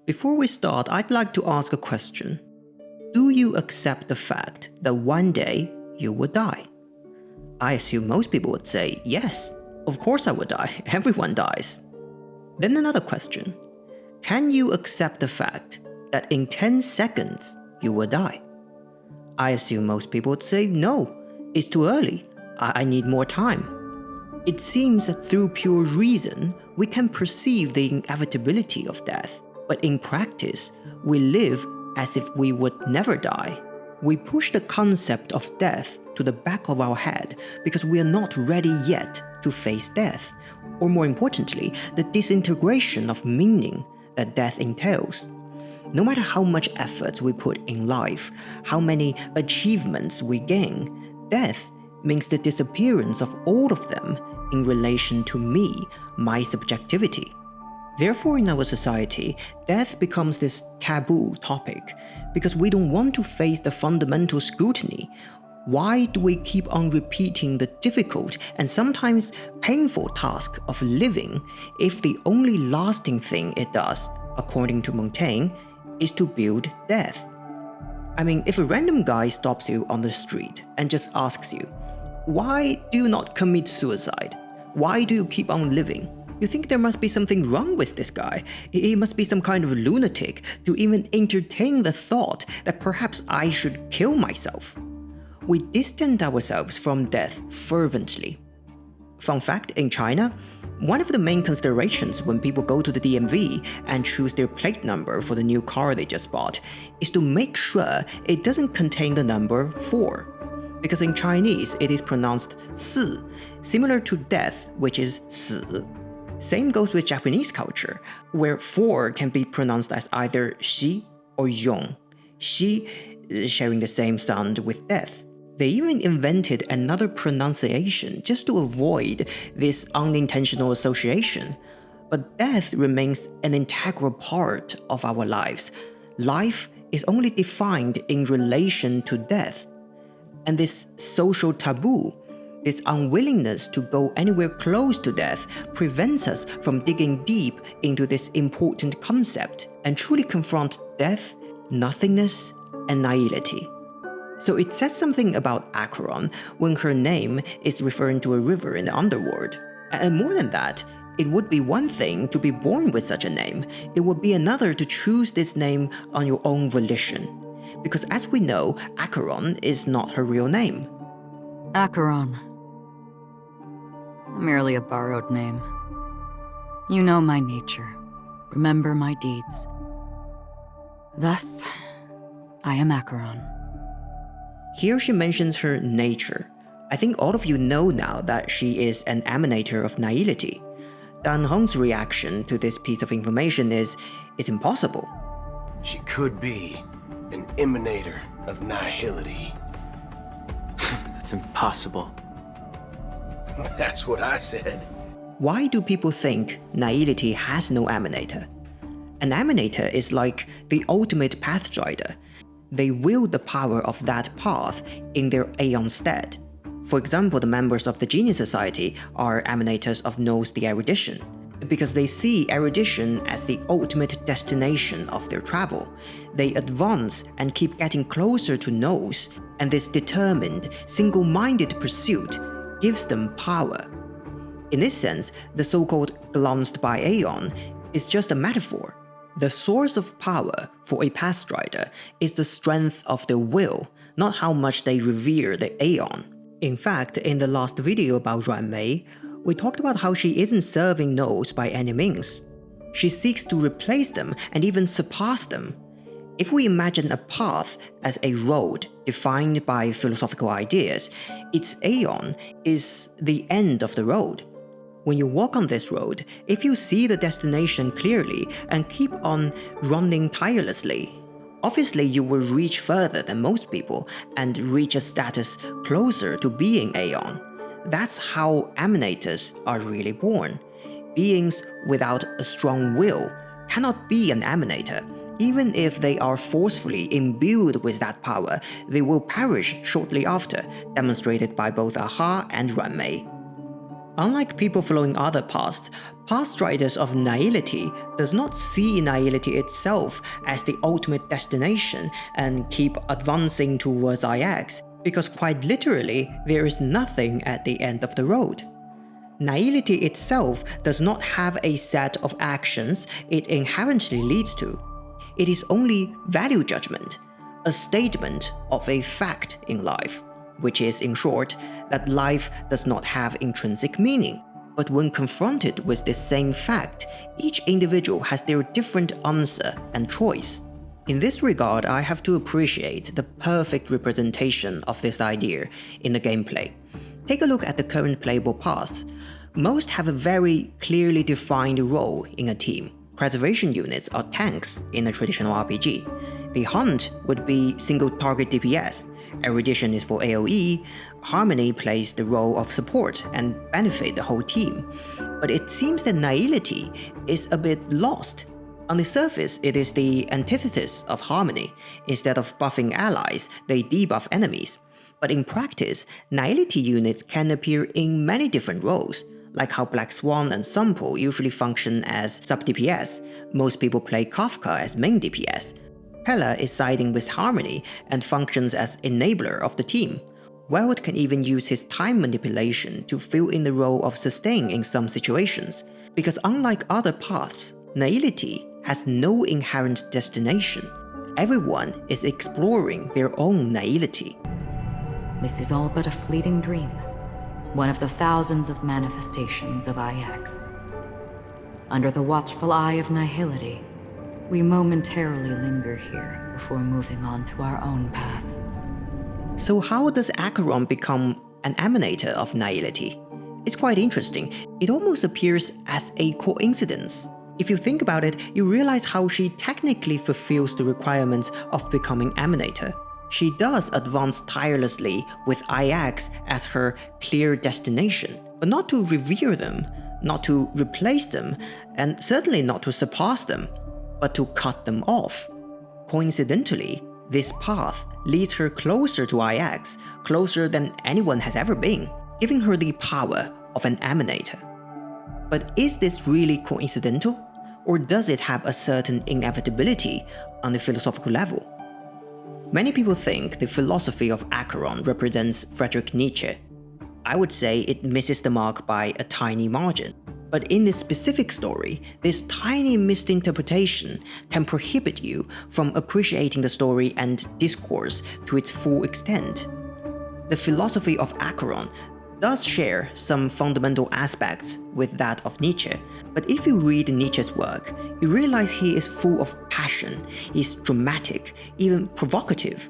Before we start, I'd like to ask a question. Do you accept the fact that one day you will die? I assume most people would say, yes, of course I would die, everyone dies. Then another question. Can you accept the fact that in 10 seconds you will die? I assume most people would say, no, it's too early, I need more time. It seems that through pure reason, we can perceive the inevitability of death, but in practice, we live as if we would never die. We push the concept of death to the back of our head because we are not ready yet to face death, or more importantly, the disintegration of meaning that death entails. No matter how much effort we put in life, how many achievements we gain, death means the disappearance of all of them in relation to me, my subjectivity. Therefore, in our society, death becomes this taboo topic because we don't want to face the fundamental scrutiny. Why do we keep on repeating the difficult and sometimes painful task of living if the only lasting thing it does, according to Montaigne, is to build death? I mean, if a random guy stops you on the street and just asks you, why do you not commit suicide? Why do you keep on living? You think there must be something wrong with this guy. He must be some kind of lunatic to even entertain the thought that perhaps I should kill myself. We distance ourselves from death fervently. Fun fact, in China, one of the main considerations when people go to the DMV and choose their plate number for the new car they just bought is to make sure it doesn't contain the number 4. Because in Chinese, it is pronounced 4, similar to death, which is 死. Same goes with Japanese culture, where 4 can be pronounced as either 喜 or 永, 喜sharing the same sound with death. They even invented another pronunciation just to avoid this unintentional association. But death remains an integral part of our lives. Life is only defined in relation to death. And this social taboo, this unwillingness to go anywhere close to death, prevents us from digging deep into this important concept and truly confront death, nothingness, and nihility. So it says something about Acheron when her name is referring to a river in the underworld. And more than that, it would be one thing to be born with such a name. It would be another to choose this name on your own volition. Because as we know, Acheron is not her real name. Acheron. Merely a borrowed name. You know my nature. Remember my deeds. Thus, I am Acheron. Here she mentions her nature. I think all of you know now that she is an emanator of nihility. Dan Hong's reaction to this piece of information is, it's impossible. She could be an emanator of nihility. That's impossible. That's what I said. Why do people think nihility has no emanator? An emanator is like the ultimate pathstrider. They wield the power of that path in their aeon stead. For example, the members of the Genius Society are emanators of Nous the Erudition, because they see erudition as the ultimate destination of their travel. They advance and keep getting closer to Nous, and this determined, single-minded pursuit gives them power. In this sense, the so-called glanced by aeon is just a metaphor. The source of power for a pathstrider is the strength of their will, not how much they revere the aeon. In fact, in the last video about Ruan Mei, we talked about how she isn't serving Nous by any means. She seeks to replace them and even surpass them. If we imagine a path as a road defined by philosophical ideas, its aeon is the end of the road. When you walk on this road, if you see the destination clearly and keep on running tirelessly, obviously you will reach further than most people and reach a status closer to being Aeon. That's how emanators are really born. Beings without a strong will cannot be an emanator. Even if they are forcefully imbued with that power, they will perish shortly after, demonstrated by both Aha and Ruan Mei. Unlike people following other paths, past writers of Nihility does not see Nihility itself as the ultimate destination and keep advancing towards IX, because quite literally, there is nothing at the end of the road. Nihility itself does not have a set of actions it inherently leads to. It is only value judgment, a statement of a fact in life, which is, in short, that life does not have intrinsic meaning. But when confronted with this same fact, each individual has their different answer and choice. In this regard, I have to appreciate the perfect representation of this idea in the gameplay. Take a look at the current playable paths. Most have a very clearly defined role in a team. Preservation units are tanks in a traditional RPG. The Hunt would be single target DPS. Erudition is for AoE. Harmony plays the role of support and benefit the whole team. But it seems that Nihility is a bit lost. On the surface, it is the antithesis of Harmony. Instead of buffing allies, they debuff enemies. But in practice, Nihility units can appear in many different roles. Like how Black Swan and Sunpool usually function as sub-DPS, most people play Kafka as main DPS. Hela is siding with Harmony and functions as enabler of the team. Weald can even use his time manipulation to fill in the role of sustain in some situations. Because unlike other paths, Nihility has no inherent destination. Everyone is exploring their own Nihility. This is all but a fleeting dream. One of the thousands of manifestations of IX. Under the watchful eye of Nihility, we momentarily linger here before moving on to our own paths. So how does Acheron become an emanator of Nihility? It's quite interesting. It almost appears as a coincidence. If you think about it, you realize how she technically fulfills the requirements of becoming emanator. She does advance tirelessly with IX as her clear destination, but not to revere them, not to replace them, and certainly not to surpass them, but to cut them off. Coincidentally, this path leads her closer to IX, closer than anyone has ever been, giving her the power of an emanator. But is this really coincidental? Or does it have a certain inevitability on the philosophical level? Many people think the philosophy of Acheron represents Friedrich Nietzsche. I would say it misses the mark by a tiny margin. But in this specific story, this tiny misinterpretation can prohibit you from appreciating the story and discourse to its full extent. The philosophy of Acheron does share some fundamental aspects with that of Nietzsche, but if you read Nietzsche's work, you realize he is full of passion, he's dramatic, even provocative,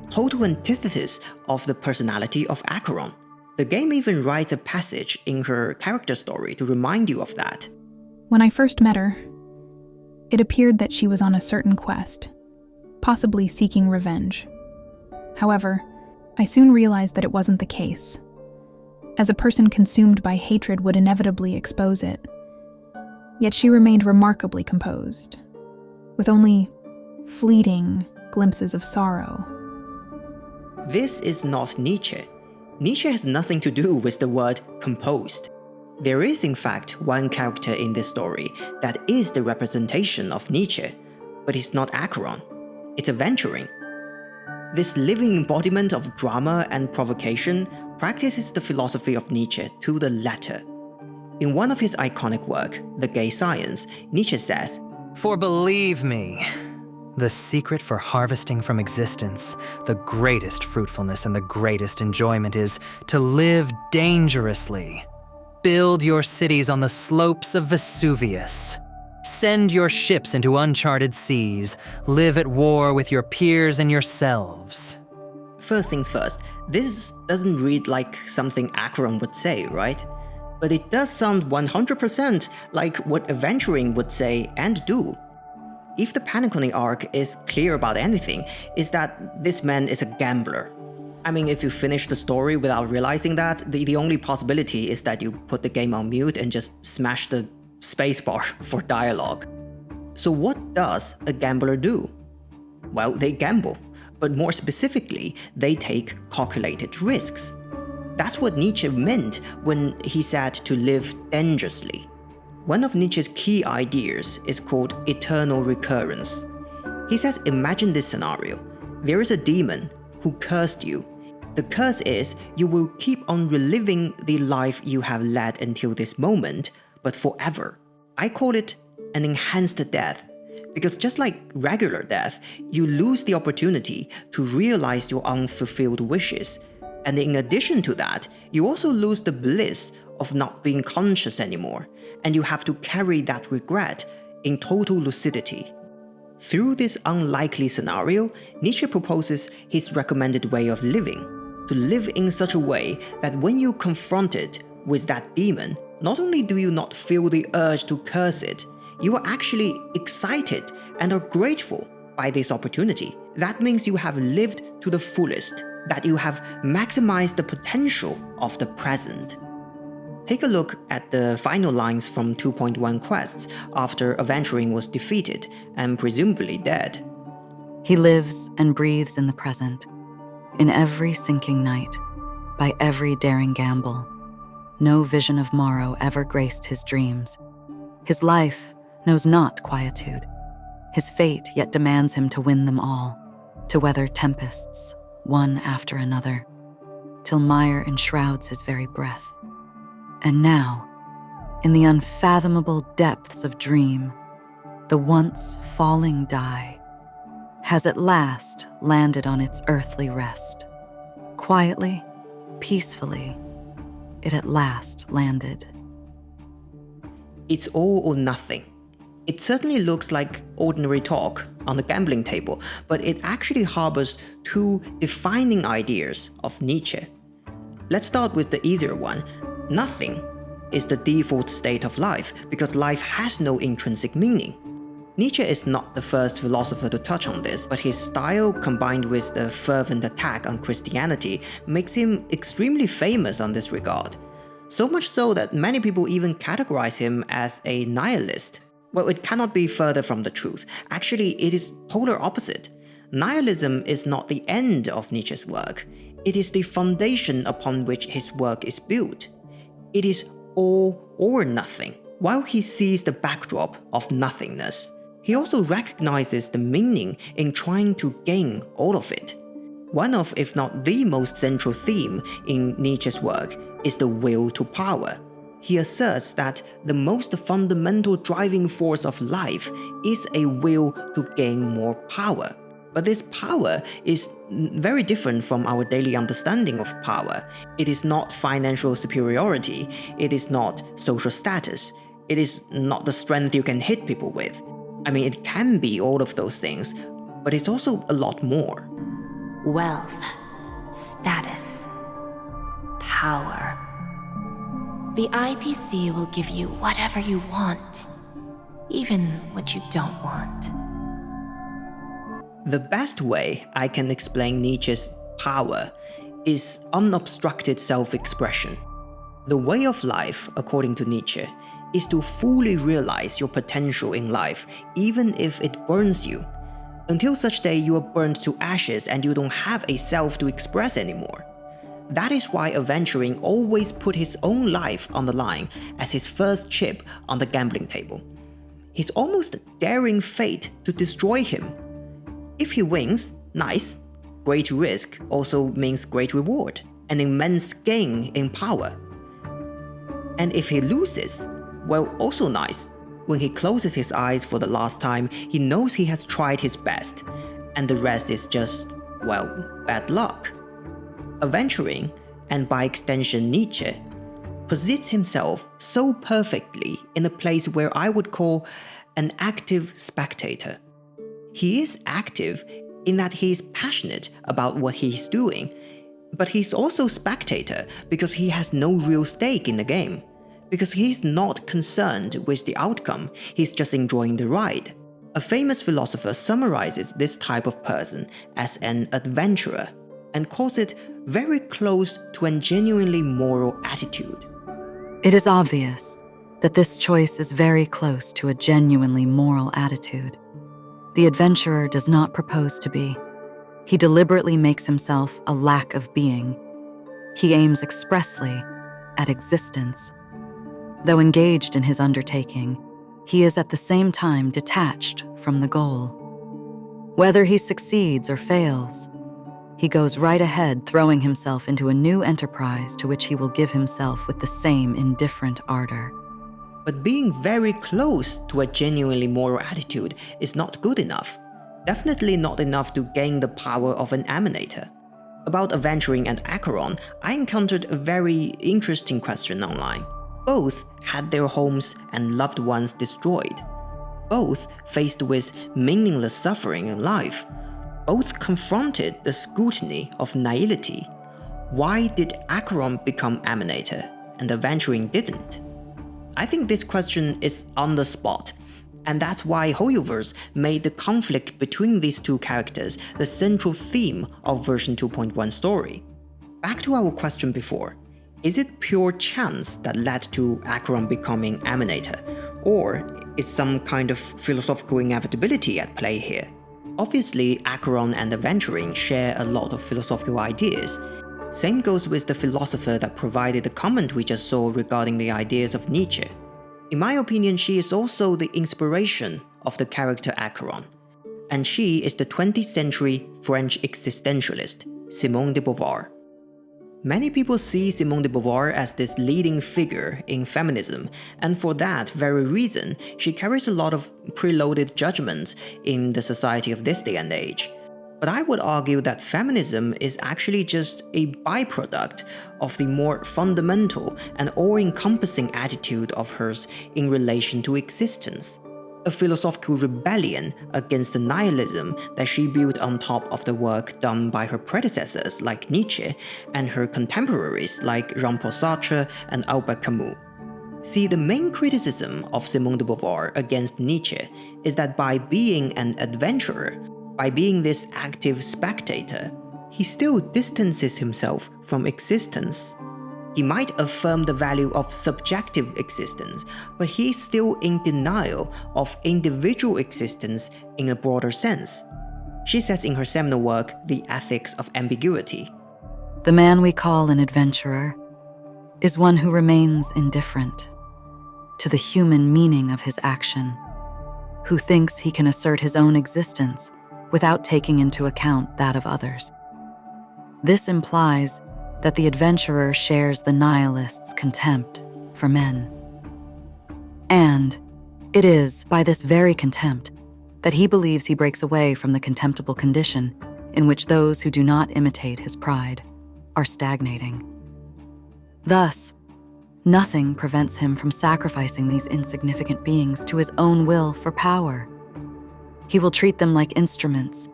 total antithesis of the personality of Acheron. The game even writes a passage in her character story to remind you of that. When I first met her, it appeared that she was on a certain quest, possibly seeking revenge. However, I soon realized that it wasn't the case, as a person consumed by hatred would inevitably expose it. Yet she remained remarkably composed, with only fleeting glimpses of sorrow. This is not Nietzsche. Nietzsche has nothing to do with the word composed. There is in fact one character in this story that is the representation of Nietzsche, but it's not Acheron, it's Aventurine. This living embodiment of drama and provocation practices the philosophy of Nietzsche to the letter. In one of his iconic work, The Gay Science, Nietzsche says, "For believe me, the secret for harvesting from existence, the greatest fruitfulness and the greatest enjoyment is to live dangerously. Build your cities on the slopes of Vesuvius. Send your ships into uncharted seas. Live at war with your peers and yourselves." First things first, this doesn't read like something Acheron would say, right? But it does sound 100% like what Aventurine would say and do. If the Panacony arc is clear about anything, it's that this man is a gambler. I mean, if you finish the story without realizing that, the only possibility is that you put the game on mute and just smash the spacebar for dialogue. So what does a gambler do? Well, they gamble, but more specifically, they take calculated risks. That's what Nietzsche meant when he said to live dangerously. One of Nietzsche's key ideas is called eternal recurrence. He says, imagine this scenario. There is a demon who cursed you. The curse is you will keep on reliving the life you have led until this moment, but forever. I call it an enhanced death, because just like regular death, you lose the opportunity to realize your unfulfilled wishes. And in addition to that, you also lose the bliss of not being conscious anymore, and you have to carry that regret in total lucidity. Through this unlikely scenario, Nietzsche proposes his recommended way of living, to live in such a way that when you confronted with that demon, not only do you not feel the urge to curse it, you are actually excited and are grateful by this opportunity. That means you have lived to the fullest, that you have maximized the potential of the present. Take a look at the final lines from 2.1 quests after Aventurine was defeated and presumably dead. He lives and breathes in the present, in every sinking night, by every daring gamble. No vision of morrow ever graced his dreams. His life knows not quietude. His fate yet demands him to win them all, to weather tempests, one after another, till mire enshrouds his very breath. And now, in the unfathomable depths of dream, the once falling die has at last landed on its earthly rest. Quietly, peacefully, it at last landed. It's all or nothing. It certainly looks like ordinary talk on the gambling table, but it actually harbors two defining ideas of Nietzsche. Let's start with the easier one. Nothing is the default state of life because life has no intrinsic meaning. Nietzsche is not the first philosopher to touch on this, but his style combined with the fervent attack on Christianity makes him extremely famous on this regard. So much so that many people even categorize him as a nihilist. Well, it cannot be further from the truth. Actually, it is polar opposite. Nihilism is not the end of Nietzsche's work. It is the foundation upon which his work is built. It is all or nothing. While he sees the backdrop of nothingness, he also recognizes the meaning in trying to gain all of it. One of, if not the most central theme in Nietzsche's work is the will to power. He asserts that the most fundamental driving force of life is a will to gain more power. But this power is very different from our daily understanding of power. It is not financial superiority, it is not social status, it is not the strength you can hit people with. I mean, it can be all of those things, but it's also a lot more. Wealth, status, power. The IPC will give you whatever you want, even what you don't want. The best way I can explain Nietzsche's power is unobstructed self-expression. The way of life, according to Nietzsche, is to fully realize your potential in life, even if it burns you. Until such day you are burned to ashes and you don't have a self to express anymore. That is why Aventurine always put his own life on the line as his first chip on the gambling table. He's almost daring fate to destroy him. If he wins, nice. Great risk also means great reward, an immense gain in power. And if he loses, well, also nice. When he closes his eyes for the last time, he knows he has tried his best, and the rest is just, well, bad luck. Aventurine, and by extension Nietzsche, positions himself so perfectly in a place where I would call an active spectator. He is active in that he is passionate about what he's doing, but he's also spectator because he has no real stake in the game. Because he's not concerned with the outcome, he's just enjoying the ride. A famous philosopher summarizes this type of person as an adventurer and calls it very close to a genuinely moral attitude. It is obvious that this choice is very close to a genuinely moral attitude. The adventurer does not propose to be. He deliberately makes himself a lack of being. He aims expressly at existence. Though engaged in his undertaking, he is at the same time detached from the goal. Whether he succeeds or fails, he goes right ahead, throwing himself into a new enterprise to which he will give himself with the same indifferent ardor. But being very close to a genuinely moral attitude is not good enough. Definitely not enough to gain the power of an emanator. About Aventurine and Acheron, I encountered a very interesting question online. Both had their homes and loved ones destroyed. Both faced with meaningless suffering in life. Both confronted the scrutiny of nihility. Why did Acheron become emanator and Aventurine didn't? I think this question is on the spot, and that's why Hoyoverse made the conflict between these two characters the central theme of version 2.1 story. Back to our question before, is it pure chance that led to Acheron becoming emanator, or is some kind of philosophical inevitability at play here? Obviously, Acheron and Aventurine share a lot of philosophical ideas. Same goes with the philosopher that provided the comment we just saw regarding the ideas of Nietzsche. In my opinion, she is also the inspiration of the character Acheron. And she is the 20th century French existentialist, Simone de Beauvoir. Many people see Simone de Beauvoir as this leading figure in feminism, and for that very reason, she carries a lot of preloaded judgments in the society of this day and age. But I would argue that feminism is actually just a byproduct of the more fundamental and all-encompassing attitude of hers in relation to existence. A philosophical rebellion against the nihilism that she built on top of the work done by her predecessors like Nietzsche and her contemporaries like Jean-Paul Sartre and Albert Camus. See, the main criticism of Simone de Beauvoir against Nietzsche is that by being an adventurer, by being this active spectator, he still distances himself from existence. He might affirm the value of subjective existence, but he's still in denial of individual existence in a broader sense. She says in her seminal work, The Ethics of Ambiguity, The man we call an adventurer is one who remains indifferent to the human meaning of his action, who thinks he can assert his own existence without taking into account that of others. This implies that the adventurer shares the nihilist's contempt for men. And it is by this very contempt that he believes he breaks away from the contemptible condition in which those who do not imitate his pride are stagnating. Thus, nothing prevents him from sacrificing these insignificant beings to his own will for power. He will treat them like instruments.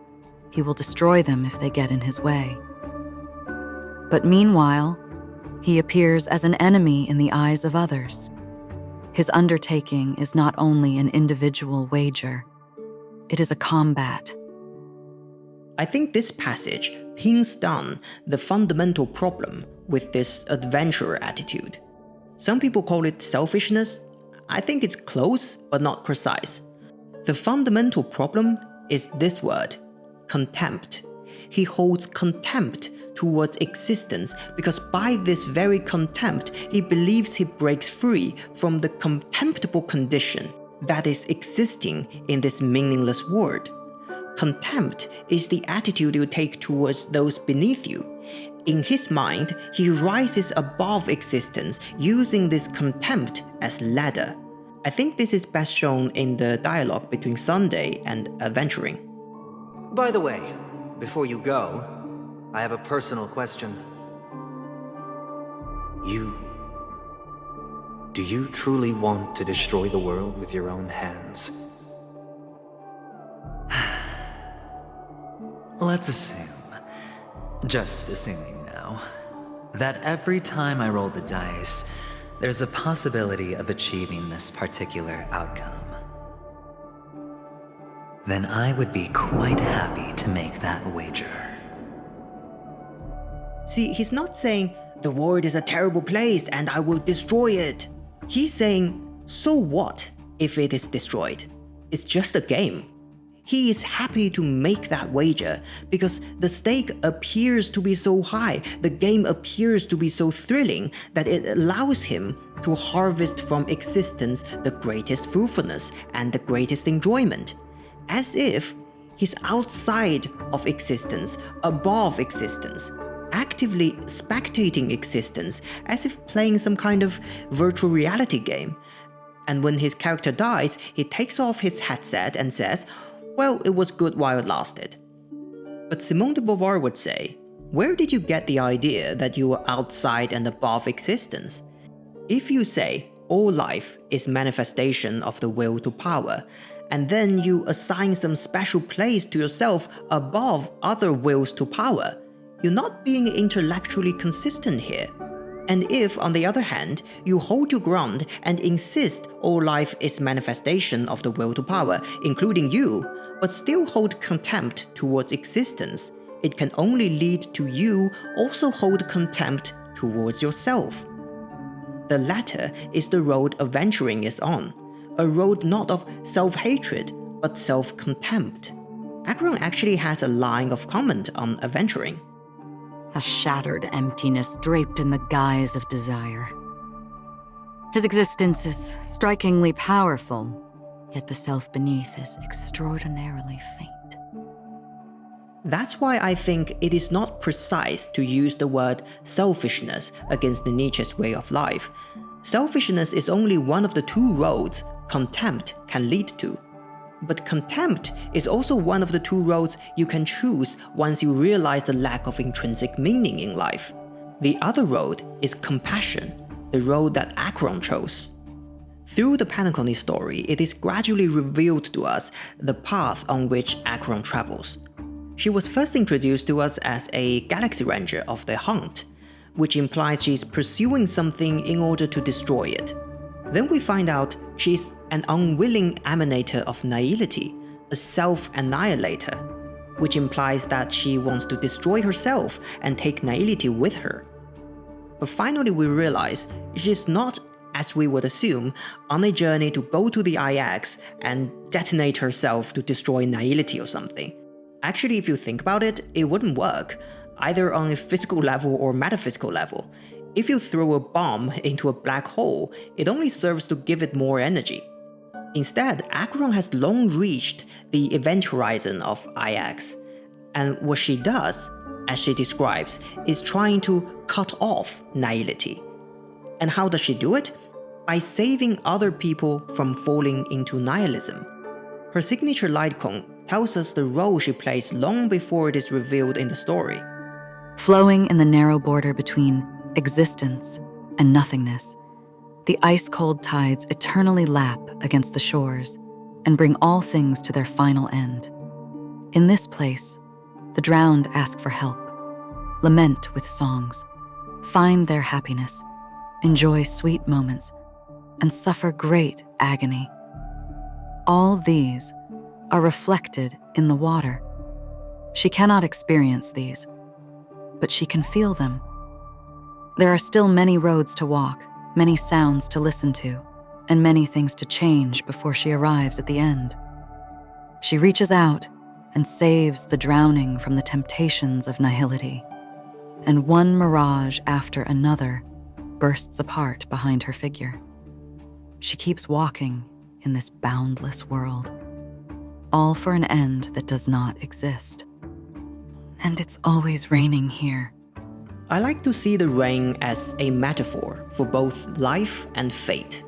He will destroy them if they get in his way. But meanwhile, he appears as an enemy in the eyes of others. His undertaking is not only an individual wager, it is a combat. I think this passage pins down the fundamental problem with this adventurer attitude. Some people call it selfishness. I think it's close, but not precise. The fundamental problem is this word, contempt. He holds contempt towards existence because by this very contempt, he believes he breaks free from the contemptible condition that is existing in this meaningless world. Contempt is the attitude you take towards those beneath you. In his mind, he rises above existence using this contempt as ladder. I think this is best shown in the dialogue between Sunday and Aventurine. By the way, before you go, I have a personal question. Do you truly want to destroy the world with your own hands? Let's assume, just assuming now, that every time I roll the dice, there's a possibility of achieving this particular outcome. Then I would be quite happy to make that wager. See, he's not saying, the world is a terrible place and I will destroy it. He's saying, so what if it is destroyed? It's just a game. He is happy to make that wager because the stake appears to be so high, the game appears to be so thrilling that it allows him to harvest from existence the greatest fruitfulness and the greatest enjoyment, as if he's outside of existence, above existence, actively spectating existence, as if playing some kind of virtual reality game. And when his character dies, he takes off his headset and says, "Well, it was good while it lasted." But Simone de Beauvoir would say, where did you get the idea that you were outside and above existence? If you say all life is manifestation of the will to power, and then you assign some special place to yourself above other wills to power, you're not being intellectually consistent here. And if, on the other hand, you hold your ground and insist all life is manifestation of the will to power, including you, but still hold contempt towards existence, it can only lead to you also hold contempt towards yourself. The latter is the road Aventurine is on, a road not of self-hatred, but self-contempt. Acheron actually has a line of comment on Aventurine. A shattered emptiness draped in the guise of desire. His existence is strikingly powerful, yet the self beneath is extraordinarily faint. That's why I think it is not precise to use the word selfishness against the Nietzsche's way of life. Selfishness is only one of the two roads contempt can lead to. But contempt is also one of the two roads you can choose once you realize the lack of intrinsic meaning in life. The other road is compassion, the road that Acheron chose. Through the Penacony story, it is gradually revealed to us the path on which Acheron travels. She was first introduced to us as a galaxy ranger of the Hunt, which implies she's pursuing something in order to destroy it. Then we find out she's an unwilling emanator of Nihility, a self-annihilator, which implies that she wants to destroy herself and take Nihility with her. But finally we realize she's not, as we would assume, on a journey to go to the IX and detonate herself to destroy Nihility or something. Actually, if you think about it, it wouldn't work, either on a physical level or metaphysical level. If you throw a bomb into a black hole, it only serves to give it more energy. Instead, Acheron has long reached the event horizon of IX, and what she does, as she describes, is trying to cut off Nihility. And how does she do it? By saving other people from falling into nihilism. Her signature light cone tells us the role she plays long before it is revealed in the story. Flowing in the narrow border between existence and nothingness, the ice-cold tides eternally lap against the shores and bring all things to their final end. In this place, the drowned ask for help, lament with songs, find their happiness, enjoy sweet moments, and suffer great agony. All these are reflected in the water. She cannot experience these, but she can feel them. There are still many roads to walk, many sounds to listen to, and many things to change before she arrives at the end. She reaches out and saves the drowning from the temptations of Nihility, and one mirage after another bursts apart behind her figure. She keeps walking in this boundless world, all for an end that does not exist. And it's always raining here. I like to see the rain as a metaphor for both life and fate.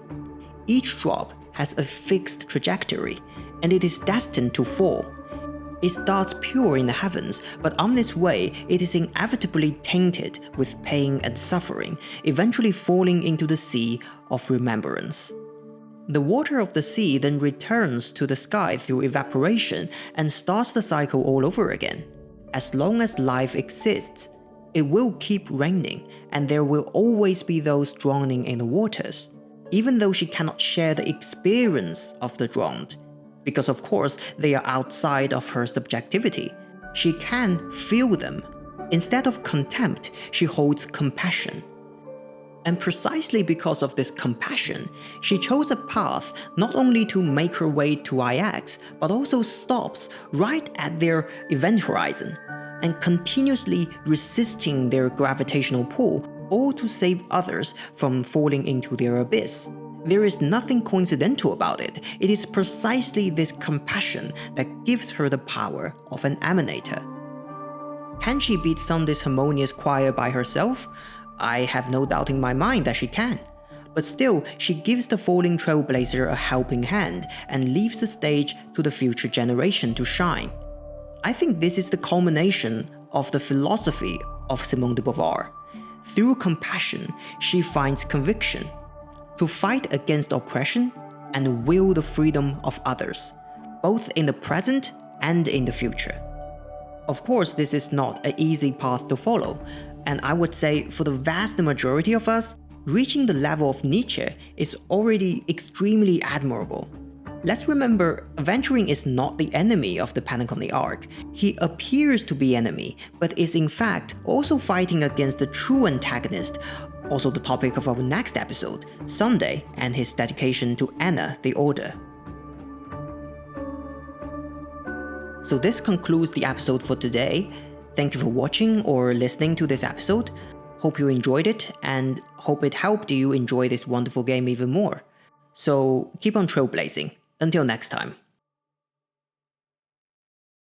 Each drop has a fixed trajectory, and it is destined to fall. It starts pure in the heavens, but on its way, it is inevitably tainted with pain and suffering, eventually falling into the sea of remembrance. The water of the sea then returns to the sky through evaporation and starts the cycle all over again. As long as life exists, it will keep raining, and there will always be those drowning in the waters, even though she cannot share the experience of the drowned, because of course they are outside of her subjectivity. She can feel them. Instead of contempt, she holds compassion. And precisely because of this compassion, she chose a path not only to make her way to Ajax, but also stops right at their event horizon, and continuously resisting their gravitational pull, all to save others from falling into their abyss. There is nothing coincidental about it. It is precisely this compassion that gives her the power of an emanator. Can she beat some disharmonious choir by herself? I have no doubt in my mind that she can. But still, she gives the falling trailblazer a helping hand and leaves the stage to the future generation to shine. I think this is the culmination of the philosophy of Simone de Beauvoir. Through compassion, she finds conviction to fight against oppression and will the freedom of others, both in the present and in the future. Of course, this is not an easy path to follow, and I would say for the vast majority of us, reaching the level of Nietzsche is already extremely admirable. Let's remember, Aventurine is not the enemy of the Panic on the Ark. He appears to be enemy, but is in fact also fighting against the true antagonist, also the topic of our next episode, Sunday and his dedication to Anna the Order. So this concludes the episode for today. Thank you for watching or listening to this episode. Hope you enjoyed it and hope it helped you enjoy this wonderful game even more. So keep on trailblazing. Until next time.